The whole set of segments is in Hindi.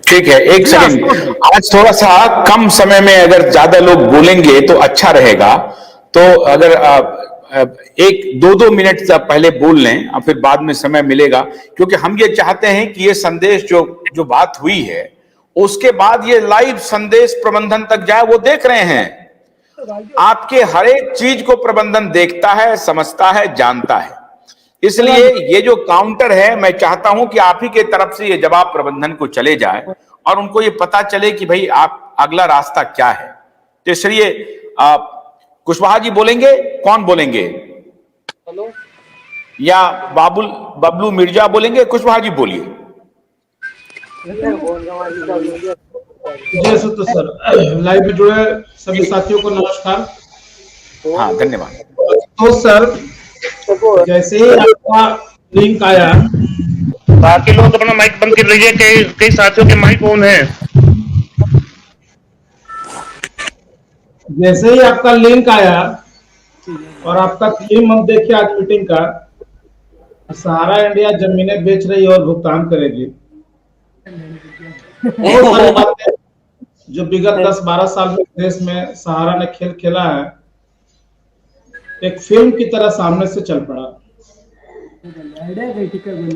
ठीक है, एक सेकंड। आज थोड़ा सा कम समय में अगर ज्यादा लोग बोलेंगे तो अच्छा रहेगा। तो अगर एक दो दो मिनट पहले बोल लें और फिर बाद में समय मिलेगा, क्योंकि हम ये चाहते हैं कि ये संदेश जो जो बात हुई है उसके बाद ये लाइव संदेश प्रबंधन तक जाए। वो देख रहे हैं, आपके हर एक चीज को प्रबंधन देखता है, समझता है, जानता है। इसलिए ये जो काउंटर है, मैं चाहता हूं कि आप ही के तरफ से ये जवाब प्रबंधन को चले जाए और उनको ये पता चले कि भाई आप अगला रास्ता क्या है। तो इसलिए कुशवाहा जी बोलेंगे, कौन बोलेंगे? हेलो, या बबलू मिर्जा बोलेंगे? कुशवाहा जी बोलिए। जय सत्य सर, लाइव में जुड़े सभी साथियों को नमस्कार। हाँ, धन्यवाद। तो सर, जैसे ही आपका लिंक आया, बाकी लोग अपना माइक बंद कर लीजिए, कई साथियों के माइक ऑन है। जैसे ही आपका लिंक आया और आपका 3 मंथ देखिए आज मीटिंग का, सहारा इंडिया जमीनें बेच रही है और भुगतान करेगी। बहुत सारी बातें जो विगत 10-12 साल में देश में सहारा ने खेल खेला है, एक फिल्म की तरह सामने से चल पड़ा।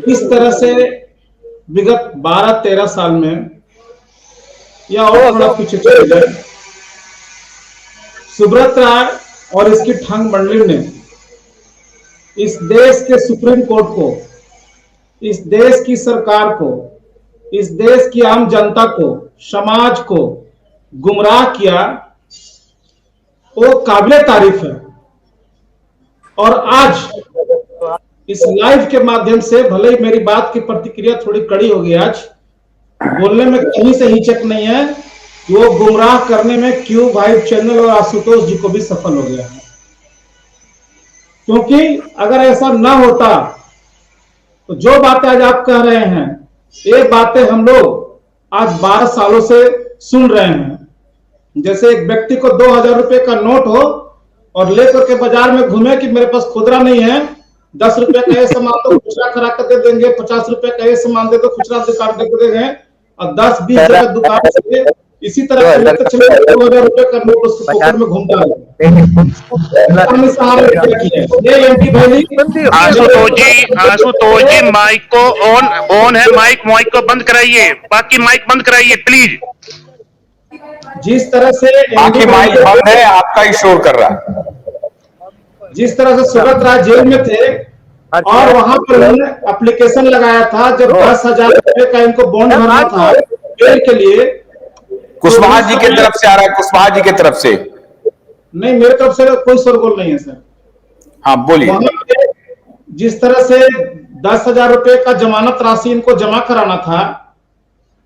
इस तरह से विगत 12-13 साल में या और थोड़ा पीछे चले जाए, सुब्रत राय और इसकी ठंग मंडली ने इस देश के सुप्रीम कोर्ट को, इस देश की सरकार को, इस देश की आम जनता को, समाज को गुमराह किया, वो काबिले तारीफ है। और आज इस लाइव के माध्यम से, भले ही मेरी बात की प्रतिक्रिया थोड़ी कड़ी होगी, आज बोलने में कहीं से हिचक नहीं है कि वो गुमराह करने में क्यू वाइब चैनल और आशुतोष जी को भी सफल हो गया है। क्योंकि अगर ऐसा ना होता तो जो बातें आज आप कह रहे हैं, ये बातें हम लोग आज 12 सालों से सुन रहे हैं। जैसे एक व्यक्ति को 2000 रुपए का नोट हो और लेकर के बाजार में घूमे कि मेरे पास खुदरा नहीं है, 10 रुपए का ये सामान तो खुचरा करा कर दे देंगे, 50 रुपए का ये सामान दे तो खुचरा दुकान दे देंगे, और 10-20 जगह दुकान से इसी तरह 2000 रुपए का नोट उसके पॉकेट में घूमता है। आशुतोष जी माइक को ऑन है, माइक को बंद कराइए, बाकी माइक बंद कराइए प्लीज। जिस तरह से बाकी माइक बंद है, आपका ही शोर कर रहा है। जिस तरह से सुब्रत राय जेल में थे और वहां पर उन्होंने एप्लीकेशन लगाया था, जब 10,000 रुपए का इनको बॉन्ड भरना था बेल के लिए। कुशवाहा जी की तरफ से आ रहा है, कुशवाहा जी की तरफ से नहीं, मेरे तरफ से कोई शोरगुल नहीं है सर। हाँ बोलिए। जिस तरह से 10,000 रुपए का जमानत राशि इनको जमा कराना था,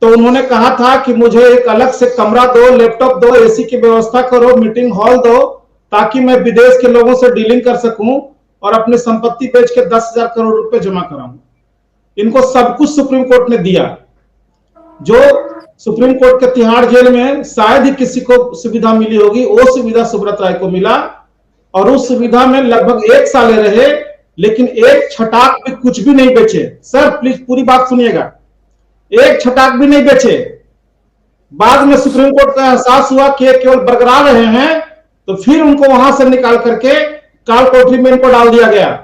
तो उन्होंने कहा था कि मुझे एक अलग से कमरा दो, लैपटॉप दो, एसी की व्यवस्था करो, मीटिंग हॉल दो, ताकि मैं विदेश के लोगों से डीलिंग कर सकूं और अपनी संपत्ति बेच के 10,000 करोड़ रुपए जमा कराऊं। इनको सब कुछ सुप्रीम कोर्ट ने दिया। जो सुप्रीम कोर्ट के तिहाड़ जेल में शायद ही किसी को सुविधा मिली होगी, वो सुविधा सुब्रत राय को मिला और उस सुविधा में लगभग 1 साल रहे, लेकिन एक छटाक भी कुछ भी नहीं बेचे। सर प्लीज पूरी बात सुनिएगा, एक छटाक भी नहीं बेचे। बाद में सुप्रीम कोर्ट का एहसास हुआ कि केवल बरकरार रहे हैं, तो फिर उनको वहां से निकाल करके काल कोठरी में इनको डाल दिया गया।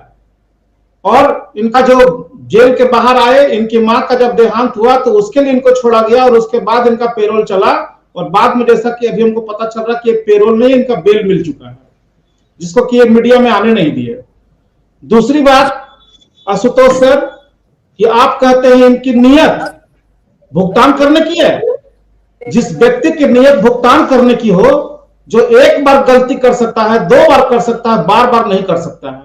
और इनका जो जेल के बाहर आए, इनकी मां का जब देहांत हुआ तो उसके लिए इनको छोड़ा गया और उसके बाद इनका पेरोल चला। और बाद में जैसा कि अभी हमको पता चल रहा कि पेरोल नहीं, इनका बेल मिल चुका है, जिसको कि मीडिया में आने नहीं दिए। दूसरी बात आशुतोष सर, कि आप कहते हैं इनकी नियत भुगतान करने की है। जिस व्यक्ति की नियत भुगतान करने की हो, जो एक बार गलती कर सकता है, 2 बार कर सकता है, बार बार नहीं कर सकता है।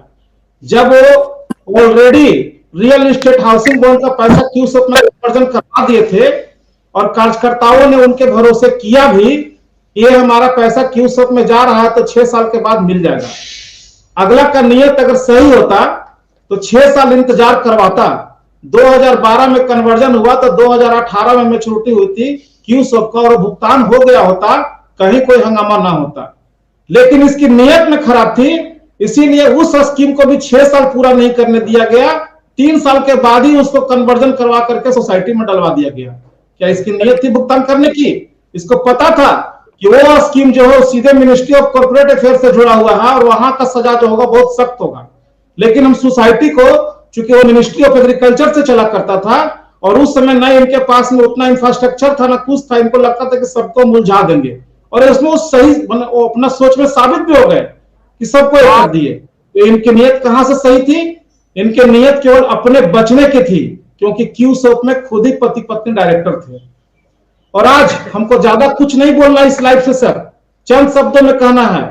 जब वो already real estate housing board का पैसा क्यू सब में कन्वर्जन करवा दिए थे और कार्यकर्ताओं ने उनके भरोसे किया भी, ये हमारा पैसा क्यू सब में जा रहा है तो 6 साल के बाद मिल जाएगा। अगला का नियत अगर सही होता तो 6 साल इंतजार करवाता। 2012 में कन्वर्जन हुआ तो 2018 में मैच्योरिटी हुई थी क्यू सब का और भुगतान हो गया होता, कहीं कोई हंगामा ना होता। लेकिन इसकी नियत में खराब थी, इसीलिए उस स्कीम को भी 6 साल पूरा नहीं करने दिया गया। 3 साल के बाद ही उसको कन्वर्जन करवा करके सोसाइटी में डलवा दिया गया। क्या इसकी नीयत थी भुगतान करने की? इसको पता था कि वो स्कीम जो है सीधे मिनिस्ट्री ऑफ कॉर्पोरेट अफेयर से जुड़ा हुआ है और वहां का सजा जो होगा बहुत सख्त होगा। लेकिन हम सोसाइटी को, चूंकि वो मिनिस्ट्री ऑफ एग्रीकल्चर से चला करता था और उस समय ना इनके पास में उतना इंफ्रास्ट्रक्चर था ना कुछ था, इनको लगता था कि सबको मुलझा देंगे और इसमें वो सही वो अपना सोच में साबित भी हो गए कि सबको एक कर दिए। तो इनकी नीयत कहां से सही थी? इनकी नीयत केवल अपने बचने की थी, क्योंकि क्यू सोप में खुद ही पति पत्नी डायरेक्टर थे। और आज हमको ज्यादा कुछ नहीं बोलना इस लाइफ से सर, चंद शब्दों में कहना है,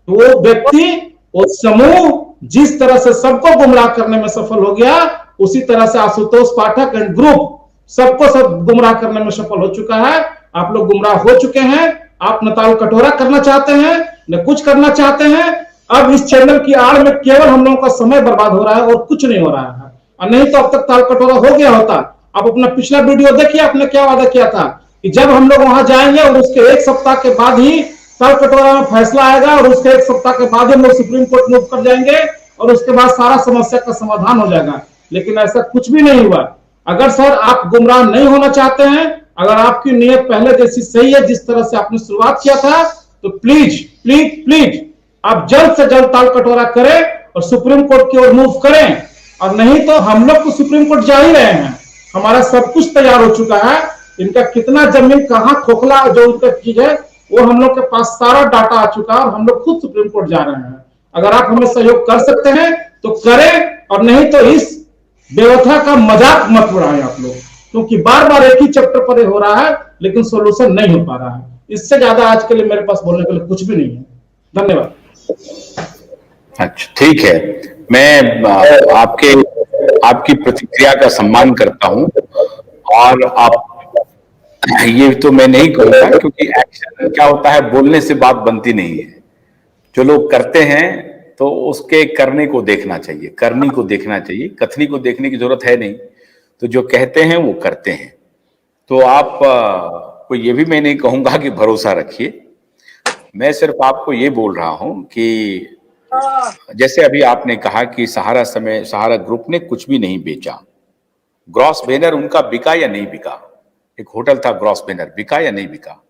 तो वो व्यक्ति, वो समूह जिस तरह से सबको गुमराह करने में सफल हो गया, उसी तरह से आशुतोष पाठक एंड ग्रुप सबको सब गुमराह करने में सफल हो चुका है। आप लोग गुमराह हो चुके हैं। आप न ताल कटोरा करना चाहते हैं न कुछ करना चाहते हैं। अब इस चैनल की आड़ में केवल हम लोगों का समय बर्बाद हो रहा है और कुछ नहीं हो रहा है, और नहीं तो अब तक ताल कटोरा हो गया होता। आप अपना पिछला वीडियो देखिए, आपने क्या वादा किया था कि जब हम लोग वहां जाएंगे और उसके एक सप्ताह के बाद ही ताल कटोरा में फैसला आएगा और उसके एक सप्ताह के बाद हम लोग सुप्रीम कोर्ट मूव कर जाएंगे और उसके बाद सारा समस्या का समाधान हो जाएगा। लेकिन ऐसा कुछ भी नहीं हुआ। अगर सर आप गुमराह नहीं होना चाहते हैं, अगर आपकी नीयत पहले जैसी सही है जिस तरह से आपने शुरुआत किया था, तो प्लीज प्लीज प्लीज आप जल्द से जल्द ताल कटोरा करें और सुप्रीम कोर्ट की ओर मूव करें। और नहीं तो हम लोग तो सुप्रीम कोर्ट जा ही रहे हैं, हमारा सब कुछ तैयार हो चुका है। इनका कितना जमीन कहां खोखला जो उनका चीज है वो हम लोग के पास सारा डाटा आ चुका है और हम लोग खुद सुप्रीम कोर्ट जा रहे हैं। अगर आप हमें सहयोग कर सकते हैं तो करें, और नहीं तो इस व्यवस्था का मजाक मत उड़ाएं आप लोग, क्योंकि बार बार एक ही चैप्टर पर हो रहा है लेकिन सोल्यूशन नहीं हो पा रहा है। इससे ज्यादा आज के लिए मेरे पास बोलने के लिए कुछ भी नहीं है। धन्यवाद। अच्छा, ठीक है। मैं आपकी प्रतिक्रिया का सम्मान करता हूं, और आप ये तो मैं नहीं कहूंगा, क्योंकि एक्शन क्या होता है, बोलने से बात बनती नहीं है। जो लोग करते हैं तो उसके करने को देखना चाहिए, करनी को देखना चाहिए, कथनी को देखने की जरूरत है नहीं। तो जो कहते हैं वो करते हैं। तो आप को ये भी मैं नहीं कहूंगा कि भरोसा रखिए। मैं सिर्फ आपको ये बोल रहा हूं कि जैसे अभी आपने कहा कि सहारा ग्रुप ने कुछ भी नहीं बेचा। ग्रॉस बैनर उनका बिका या नहीं बिका? एक होटल था ग्रॉस बैनर, बिका या नहीं बिका?